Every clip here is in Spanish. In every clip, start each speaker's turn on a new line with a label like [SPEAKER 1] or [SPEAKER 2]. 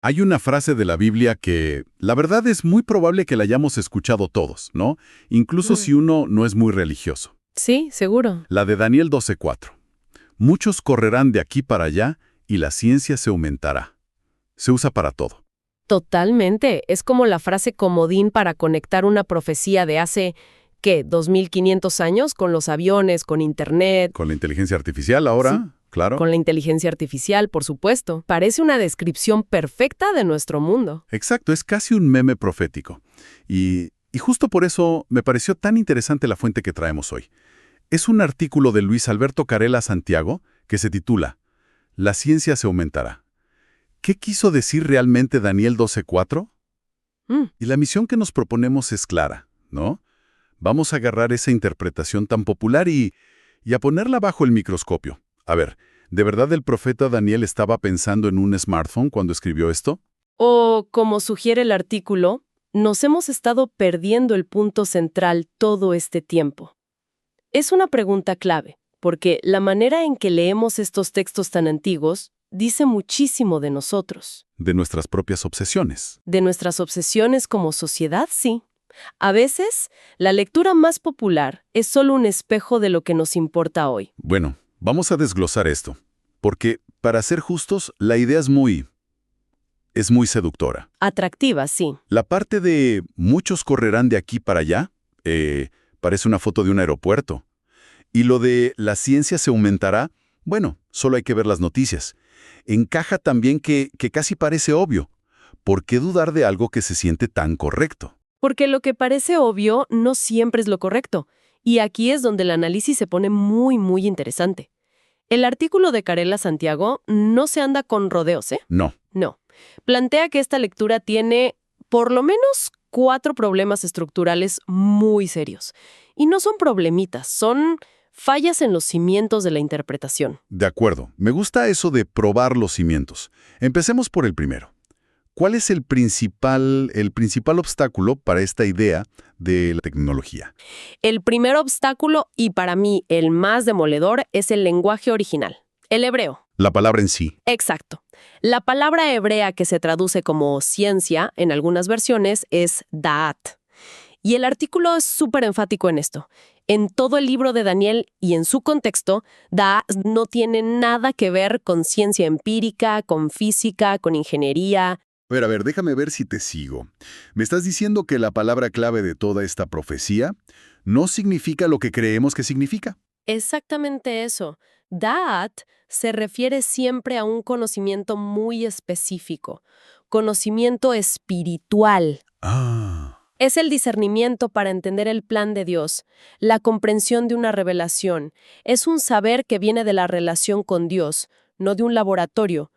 [SPEAKER 1] Hay una frase de la Biblia que, la verdad, es muy probable que la hayamos escuchado todos, ¿no? Incluso
[SPEAKER 2] Mm.
[SPEAKER 1] si uno no es muy religioso.
[SPEAKER 2] Sí, seguro.
[SPEAKER 1] La de Daniel 12:4. Muchos correrán de aquí para allá y la ciencia se aumentará. Se usa para todo.
[SPEAKER 2] Totalmente. Es como la frase comodín para conectar una profecía de hace, ¿qué? 2500 años con los aviones, con Internet,
[SPEAKER 1] Con la inteligencia artificial ahora,
[SPEAKER 2] Sí.
[SPEAKER 1] claro.
[SPEAKER 2] con la inteligencia artificial, por supuesto. Parece una descripción perfecta de nuestro mundo.
[SPEAKER 1] Exacto, es casi un meme profético. Y justo por eso me pareció tan interesante la fuente que traemos hoy. Es un artículo de Luis Alberto Carela Santiago que se titula La ciencia se aumentará. ¿Qué quiso decir realmente Daniel 12:4?
[SPEAKER 2] Mm.
[SPEAKER 1] Y la misión que nos proponemos es clara, ¿no? Vamos a agarrar esa interpretación tan popular y a ponerla bajo el microscopio. A ver, ¿de verdad el profeta Daniel estaba pensando en un smartphone cuando escribió esto?
[SPEAKER 2] O, como sugiere el artículo, nos hemos estado perdiendo el punto central todo este tiempo. Es una pregunta clave, porque la manera en que leemos estos textos tan antiguos dice muchísimo de nosotros.
[SPEAKER 1] De nuestras propias obsesiones.
[SPEAKER 2] De nuestras obsesiones como sociedad, sí. A veces, la lectura más popular es solo un espejo de lo que nos importa hoy.
[SPEAKER 1] Bueno, vamos a desglosar esto, porque, para ser justos, la idea es muy seductora.
[SPEAKER 2] Atractiva, sí.
[SPEAKER 1] La parte de muchos correrán de aquí para allá, parece una foto de un aeropuerto. Y lo de la ciencia se aumentará, bueno, solo hay que ver las noticias. Encaja también que casi parece obvio. ¿Por qué dudar de algo que se siente tan correcto?
[SPEAKER 2] Porque lo que parece obvio no siempre es lo correcto. Y aquí es donde el análisis se pone muy, muy interesante. El artículo de Carela Santiago no se anda con rodeos, ¿eh?
[SPEAKER 1] No.
[SPEAKER 2] No. Plantea que esta lectura tiene por lo menos 4 problemas estructurales muy serios. Y no son problemitas, son fallas en los cimientos de la interpretación.
[SPEAKER 1] De acuerdo, me gusta eso de probar los cimientos. Empecemos por el primero. ¿Cuál es el principal obstáculo para esta idea de la tecnología?
[SPEAKER 2] El primer obstáculo, y para mí el más demoledor, es el lenguaje original, el hebreo.
[SPEAKER 1] La palabra en sí.
[SPEAKER 2] Exacto. La palabra hebrea que se traduce como ciencia en algunas versiones es da'at. Y el artículo es súper enfático en esto. En todo el libro de Daniel y en su contexto, da'at no tiene nada que ver con ciencia empírica, con física, con ingeniería.
[SPEAKER 1] A ver, déjame ver si te sigo. ¿Me estás diciendo que la palabra clave de toda esta profecía no significa lo que creemos que significa?
[SPEAKER 2] Exactamente eso. Da'at se refiere siempre a un conocimiento muy específico, conocimiento espiritual.
[SPEAKER 1] Ah.
[SPEAKER 2] Es el discernimiento para entender el plan de Dios, la comprensión de una revelación. Es un saber que viene de la relación con Dios, no de un laboratorio.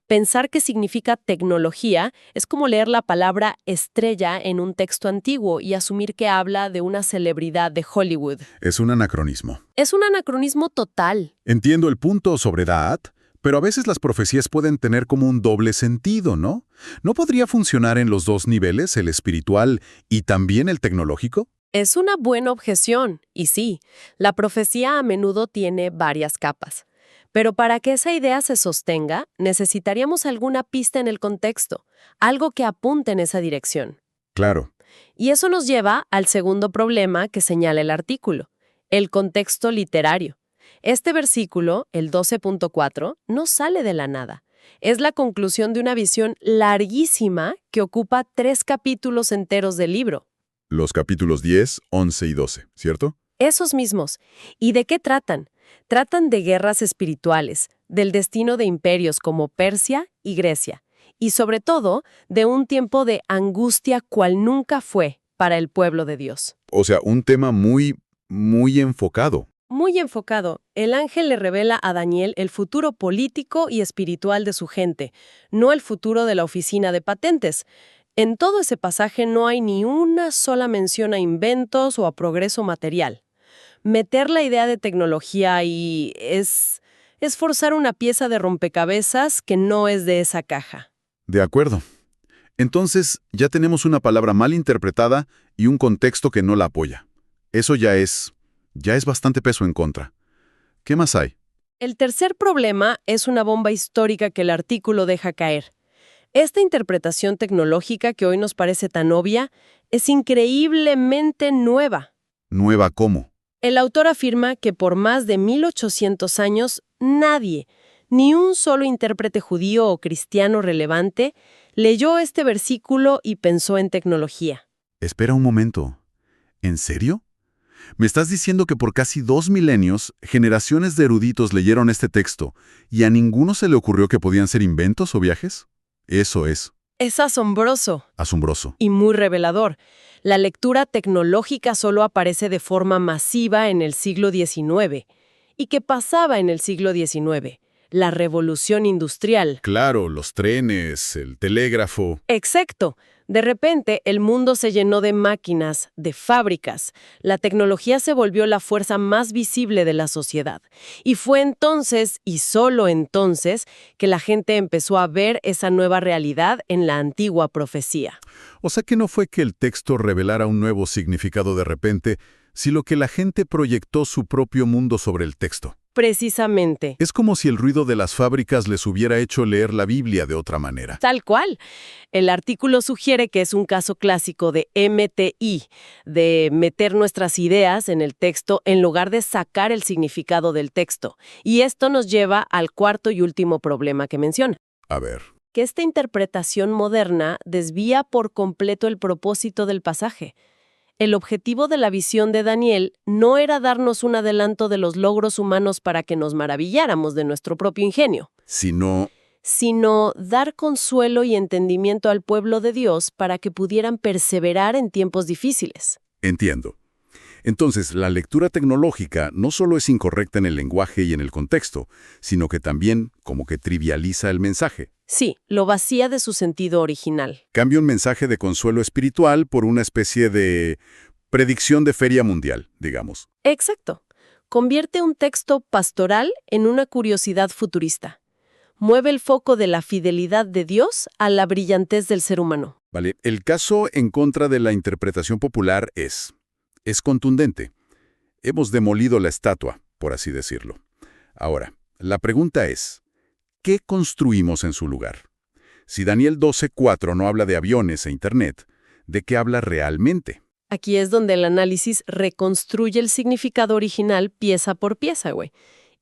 [SPEAKER 2] Pensar que significa tecnología es como leer la palabra estrella en un texto antiguo y asumir que habla de una celebridad de Hollywood.
[SPEAKER 1] Es un anacronismo.
[SPEAKER 2] Es un anacronismo total.
[SPEAKER 1] Entiendo el punto sobre Da'at, pero a veces las profecías pueden tener como un doble sentido, ¿no? ¿No podría funcionar en los dos niveles, el espiritual y también el tecnológico?
[SPEAKER 2] Es una buena objeción, y sí, la profecía a menudo tiene varias capas. Pero para que esa idea se sostenga, necesitaríamos alguna pista en el contexto, algo que apunte en esa dirección.
[SPEAKER 1] Claro.
[SPEAKER 2] Y eso nos lleva al segundo problema que señala el artículo, el contexto literario. Este versículo, el 12.4, no sale de la nada. Es la conclusión de una visión larguísima que ocupa 3 capítulos enteros del libro.
[SPEAKER 1] Los capítulos 10, 11 y 12, ¿cierto?
[SPEAKER 2] Esos mismos. ¿Y de qué tratan? Tratan de guerras espirituales, del destino de imperios como Persia y Grecia, y sobre todo de un tiempo de angustia cual nunca fue para el pueblo de Dios.
[SPEAKER 1] O sea, un tema muy enfocado.
[SPEAKER 2] Muy enfocado, el ángel le revela a Daniel el futuro político y espiritual de su gente, no el futuro de la oficina de patentes. En todo ese pasaje no hay ni una sola mención a inventos o a progreso material. Meter la idea de tecnología ahí es forzar una pieza de rompecabezas que no es de esa caja.
[SPEAKER 1] De acuerdo. Entonces, ya tenemos una palabra mal interpretada y un contexto que no la apoya. Eso ya es bastante peso en contra. ¿Qué más hay?
[SPEAKER 2] El tercer problema es una bomba histórica que el artículo deja caer. Esta interpretación tecnológica que hoy nos parece tan obvia es increíblemente nueva.
[SPEAKER 1] ¿Nueva cómo?
[SPEAKER 2] El autor afirma que por más de 1800 años nadie, ni un solo intérprete judío o cristiano relevante, leyó este versículo y pensó en tecnología.
[SPEAKER 1] Espera un momento. ¿En serio? ¿Me estás diciendo que por casi 2 milenios, generaciones de eruditos leyeron este texto y a ninguno se le ocurrió que podían ser inventos o viajes? Eso es
[SPEAKER 2] Es asombroso
[SPEAKER 1] asombroso.
[SPEAKER 2] y muy revelador. La lectura tecnológica solo aparece de forma masiva en el siglo XIX. ¿Y qué pasaba en el siglo XIX? La revolución industrial.
[SPEAKER 1] Claro, los trenes, el telégrafo.
[SPEAKER 2] Exacto. De repente, el mundo se llenó de máquinas, de fábricas. La tecnología se volvió la fuerza más visible de la sociedad. Y fue entonces, y solo entonces, que la gente empezó a ver esa nueva realidad en la antigua profecía.
[SPEAKER 1] O sea que no fue que el texto revelara un nuevo significado de repente, sino que la gente proyectó su propio mundo sobre el texto.
[SPEAKER 2] Precisamente.
[SPEAKER 1] Es como si el ruido de las fábricas les hubiera hecho leer la Biblia de otra manera.
[SPEAKER 2] Tal cual. El artículo sugiere que es un caso clásico de MTI, de meter nuestras ideas en el texto en lugar de sacar el significado del texto. Y esto nos lleva al cuarto y último problema que menciona,
[SPEAKER 1] A ver,
[SPEAKER 2] que esta interpretación moderna desvía por completo el propósito del pasaje. El objetivo de la visión de Daniel no era darnos un adelanto de los logros humanos para que nos maravilláramos de nuestro propio ingenio,
[SPEAKER 1] sino
[SPEAKER 2] sino dar consuelo y entendimiento al pueblo de Dios para que pudieran perseverar en tiempos difíciles.
[SPEAKER 1] entiendo. Entonces, la lectura tecnológica no solo es incorrecta en el lenguaje y en el contexto, sino que también como que trivializa el mensaje.
[SPEAKER 2] Sí, lo vacía de su sentido original.
[SPEAKER 1] Cambia un mensaje de consuelo espiritual por una especie de predicción de feria mundial, digamos.
[SPEAKER 2] Exacto. Convierte un texto pastoral en una curiosidad futurista. Mueve el foco de la fidelidad de Dios a la brillantez del ser humano.
[SPEAKER 1] Vale, el caso en contra de la interpretación popular es contundente. Hemos demolido la estatua, por así decirlo. Ahora, la pregunta es, ¿qué construimos en su lugar? Si Daniel 12:4 no habla de aviones e Internet, ¿de qué habla realmente?
[SPEAKER 2] Aquí es donde el análisis reconstruye el significado original pieza por pieza, güey.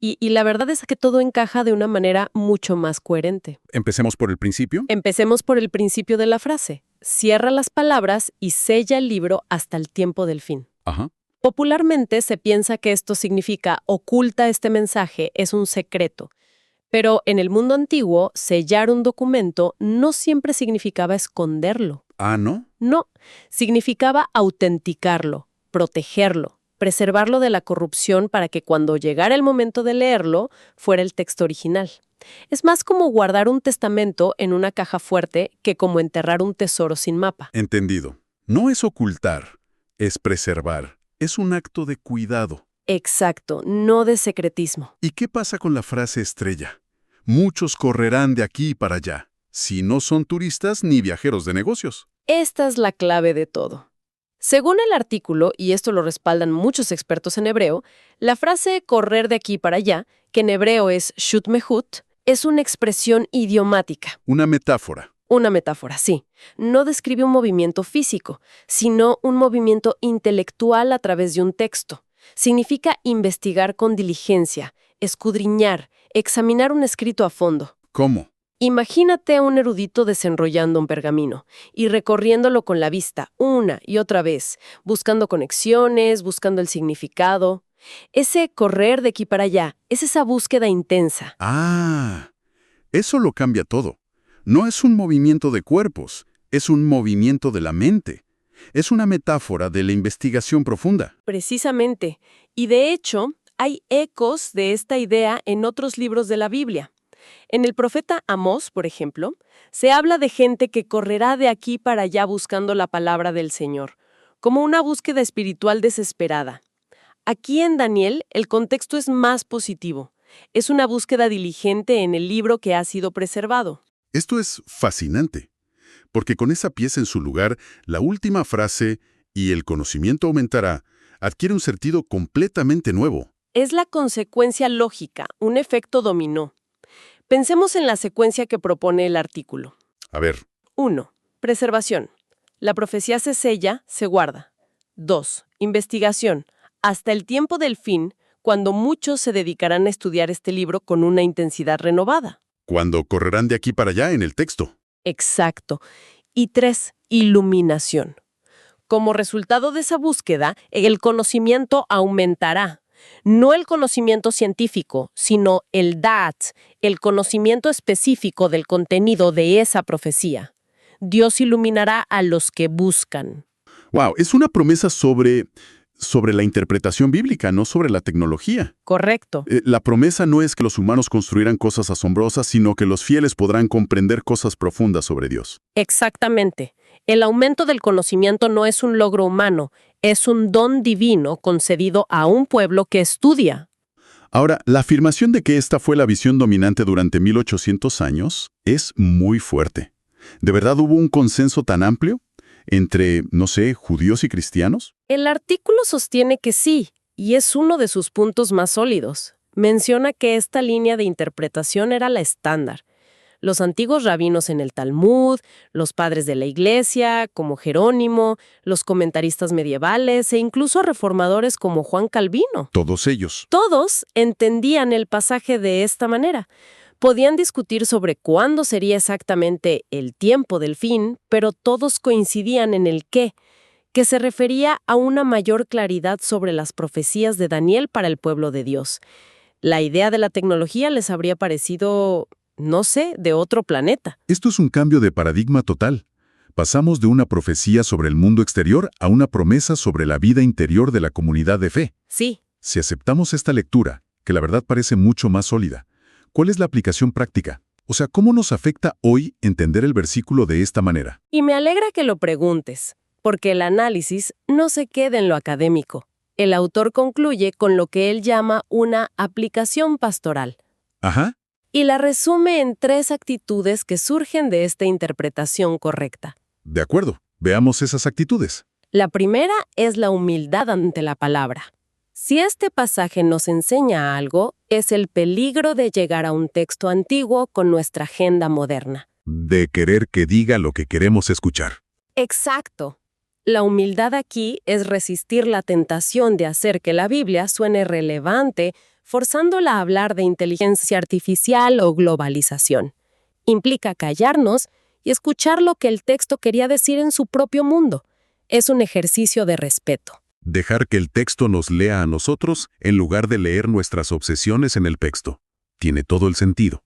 [SPEAKER 2] Y la verdad es que todo encaja de una manera mucho más coherente.
[SPEAKER 1] Empecemos por el principio.
[SPEAKER 2] Empecemos por el principio de la frase. Cierra las palabras y sella el libro hasta el tiempo del fin.
[SPEAKER 1] Ajá.
[SPEAKER 2] Popularmente se piensa que esto significa oculta este mensaje, es un secreto. Pero en el mundo antiguo, sellar un documento no siempre significaba esconderlo.
[SPEAKER 1] Ah, ¿no?
[SPEAKER 2] No, significaba autenticarlo, protegerlo, preservarlo de la corrupción para que cuando llegara el momento de leerlo, fuera el texto original. Es más como guardar un testamento en una caja fuerte que como enterrar un tesoro sin mapa.
[SPEAKER 1] Entendido. No es ocultar, es preservar. Es un acto de cuidado.
[SPEAKER 2] Exacto, no de secretismo.
[SPEAKER 1] ¿Y qué pasa con la frase estrella? Muchos correrán de aquí para allá, si no son turistas ni viajeros de negocios.
[SPEAKER 2] Esta es la clave de todo. Según el artículo, y esto lo respaldan muchos expertos en hebreo, la frase correr de aquí para allá, que en hebreo es shut mehut, es una expresión idiomática.
[SPEAKER 1] Una metáfora.
[SPEAKER 2] Una metáfora, sí. No describe un movimiento físico, sino un movimiento intelectual a través de un texto. Significa investigar con diligencia, escudriñar, examinar un escrito a fondo.
[SPEAKER 1] ¿Cómo?
[SPEAKER 2] Imagínate a un erudito desenrollando un pergamino y recorriéndolo con la vista una y otra vez, buscando conexiones, buscando el significado. Ese correr de aquí para allá es esa búsqueda intensa.
[SPEAKER 1] Ah, eso lo cambia todo. No es un movimiento de cuerpos, es un movimiento de la mente. Es una metáfora de la investigación profunda.
[SPEAKER 2] Precisamente. Y de hecho, hay ecos de esta idea en otros libros de la Biblia. En el profeta Amós, por ejemplo, se habla de gente que correrá de aquí para allá buscando la palabra del Señor, como una búsqueda espiritual desesperada. Aquí en Daniel, el contexto es más positivo. Es una búsqueda diligente en el libro que ha sido preservado.
[SPEAKER 1] Esto es fascinante, porque con esa pieza en su lugar, la última frase, y el conocimiento aumentará, adquiere un sentido completamente nuevo.
[SPEAKER 2] Es la consecuencia lógica, un efecto dominó. Pensemos en la secuencia que propone el artículo.
[SPEAKER 1] A ver,
[SPEAKER 2] 1. Preservación. La profecía se sella, se guarda. 2. Investigación. Hasta el tiempo del fin, cuando muchos se dedicarán a estudiar este libro con una intensidad renovada.
[SPEAKER 1] cuando correrán de aquí para allá en el texto.
[SPEAKER 2] Exacto. Y 3. Iluminación. Como resultado de esa búsqueda, el conocimiento aumentará. No el conocimiento científico, sino el da'at, el conocimiento específico del contenido de esa profecía. Dios iluminará a los que buscan.
[SPEAKER 1] Wow, es una promesa sobre la interpretación bíblica, no sobre la tecnología.
[SPEAKER 2] Correcto.
[SPEAKER 1] La promesa no es que los humanos construirán cosas asombrosas, sino que los fieles podrán comprender cosas profundas sobre Dios.
[SPEAKER 2] Exactamente. El aumento del conocimiento no es un logro humano, es un don divino concedido a un pueblo que estudia.
[SPEAKER 1] Ahora, la afirmación de que esta fue la visión dominante durante 1800 años es muy fuerte. ¿De verdad hubo un consenso tan amplio entre, no sé, judíos y cristianos?
[SPEAKER 2] El artículo sostiene que sí, y es uno de sus puntos más sólidos. Menciona que esta línea de interpretación era la estándar. Los antiguos rabinos en el Talmud, los padres de la Iglesia, como Jerónimo, los comentaristas medievales e incluso reformadores como Juan Calvino.
[SPEAKER 1] Todos ellos.
[SPEAKER 2] Todos entendían el pasaje de esta manera. Podían discutir sobre cuándo sería exactamente el tiempo del fin, pero todos coincidían en el qué, que se refería a una mayor claridad sobre las profecías de Daniel para el pueblo de Dios. La idea de la tecnología les habría parecido, no sé, de otro planeta.
[SPEAKER 1] Esto es un cambio de paradigma total. Pasamos de una profecía sobre el mundo exterior a una promesa sobre la vida interior de la comunidad de fe.
[SPEAKER 2] Sí.
[SPEAKER 1] Si aceptamos esta lectura, que la verdad parece mucho más sólida, ¿cuál es la aplicación práctica? O sea, ¿cómo nos afecta hoy entender el versículo de esta manera?
[SPEAKER 2] Y me alegra que lo preguntes, porque el análisis no se queda en lo académico. El autor concluye con lo que él llama una aplicación pastoral.
[SPEAKER 1] Ajá.
[SPEAKER 2] Y la resume en 3 actitudes que surgen de esta interpretación correcta.
[SPEAKER 1] De acuerdo. Veamos esas actitudes.
[SPEAKER 2] La primera es la humildad ante la palabra. Si este pasaje nos enseña algo, es el peligro de llegar a un texto antiguo con nuestra agenda moderna.
[SPEAKER 1] De querer que diga lo que queremos escuchar.
[SPEAKER 2] Exacto. La humildad aquí es resistir la tentación de hacer que la Biblia suene relevante, forzándola a hablar de inteligencia artificial o globalización. Implica callarnos y escuchar lo que el texto quería decir en su propio mundo. Es un ejercicio de respeto.
[SPEAKER 1] Dejar que el texto nos lea a nosotros en lugar de leer nuestras obsesiones en el texto. Tiene todo el sentido.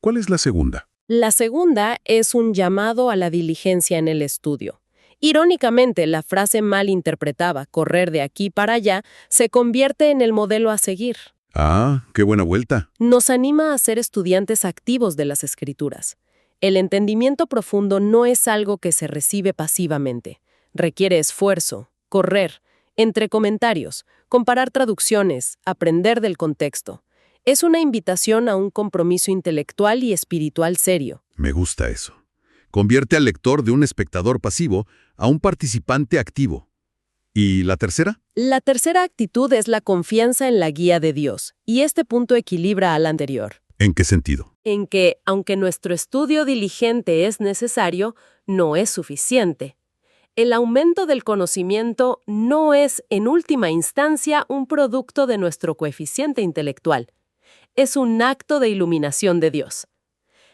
[SPEAKER 1] ¿Cuál es la segunda?
[SPEAKER 2] La segunda es un llamado a la diligencia en el estudio. Irónicamente, la frase mal interpretada, correr de aquí para allá, se convierte en el modelo a seguir.
[SPEAKER 1] Ah, qué buena vuelta.
[SPEAKER 2] Nos anima a ser estudiantes activos de las Escrituras. El entendimiento profundo no es algo que se recibe pasivamente. Requiere esfuerzo, correr, entre comentarios, comparar traducciones, aprender del contexto. Es una invitación a un compromiso intelectual y espiritual serio.
[SPEAKER 1] Me gusta eso. Convierte al lector de un espectador pasivo a un participante activo. ¿Y la tercera?
[SPEAKER 2] La tercera actitud es la confianza en la guía de Dios, y este punto equilibra al anterior.
[SPEAKER 1] ¿En qué sentido?
[SPEAKER 2] En que, aunque nuestro estudio diligente es necesario, no es suficiente. El aumento del conocimiento no es, en última instancia, un producto de nuestro coeficiente intelectual. Es un acto de iluminación de Dios.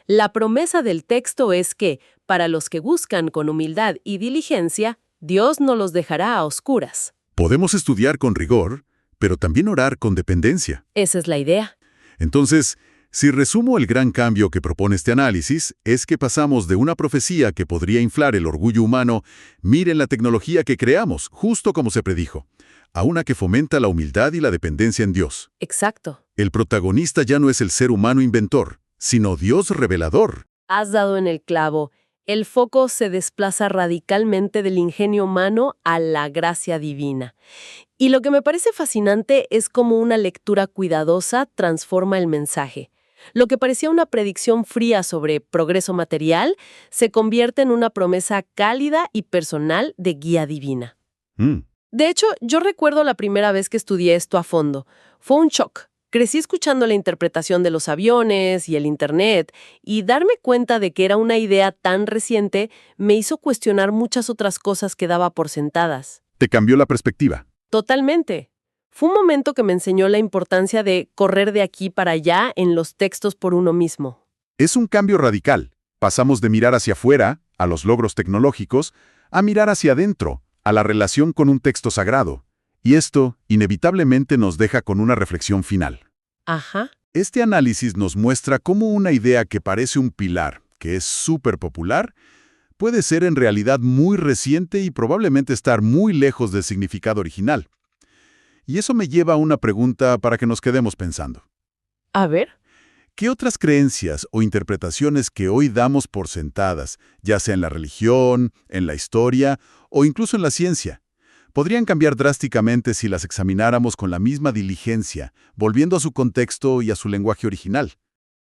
[SPEAKER 2] La promesa del texto es que, para los que buscan con humildad y diligencia, Dios no los dejará a oscuras.
[SPEAKER 1] Podemos estudiar con rigor, pero también orar con dependencia.
[SPEAKER 2] Esa es la idea.
[SPEAKER 1] Entonces, si resumo el gran cambio que propone este análisis, es que pasamos de una profecía que podría inflar el orgullo humano, miren la tecnología que creamos, justo como se predijo, a una que fomenta la humildad y la dependencia en Dios.
[SPEAKER 2] Exacto.
[SPEAKER 1] El protagonista ya no es el ser humano inventor, sino Dios revelador.
[SPEAKER 2] Has dado en el clavo. El foco se desplaza radicalmente del ingenio humano a la gracia divina. Y lo que me parece fascinante es cómo una lectura cuidadosa transforma el mensaje. Lo que parecía una predicción fría sobre progreso material se convierte en una promesa cálida y personal de guía divina. De hecho, yo recuerdo la primera vez que estudié esto a fondo. Fue un shock. Crecí escuchando la interpretación de los aviones y el Internet, y darme cuenta de que era una idea tan reciente me hizo cuestionar muchas otras cosas que daba por sentadas.
[SPEAKER 1] Te cambió la perspectiva.
[SPEAKER 2] Totalmente. Fue un momento que me enseñó la importancia de correr de aquí para allá en los textos por uno mismo.
[SPEAKER 1] Es un cambio radical. Pasamos de mirar hacia afuera, a los logros tecnológicos, a mirar hacia adentro, a la relación con un texto sagrado. Y esto, inevitablemente, nos deja con una reflexión final.
[SPEAKER 2] Ajá.
[SPEAKER 1] Este análisis nos muestra cómo una idea que parece un pilar, que es súper popular, puede ser en realidad muy reciente y probablemente estar muy lejos del significado original. Y eso me lleva a una pregunta para que nos quedemos pensando.
[SPEAKER 2] A ver.
[SPEAKER 1] ¿Qué otras creencias o interpretaciones que hoy damos por sentadas, ya sea en la religión, en la historia o incluso en la ciencia, podrían cambiar drásticamente si las examináramos con la misma diligencia, volviendo a su contexto y a su lenguaje original?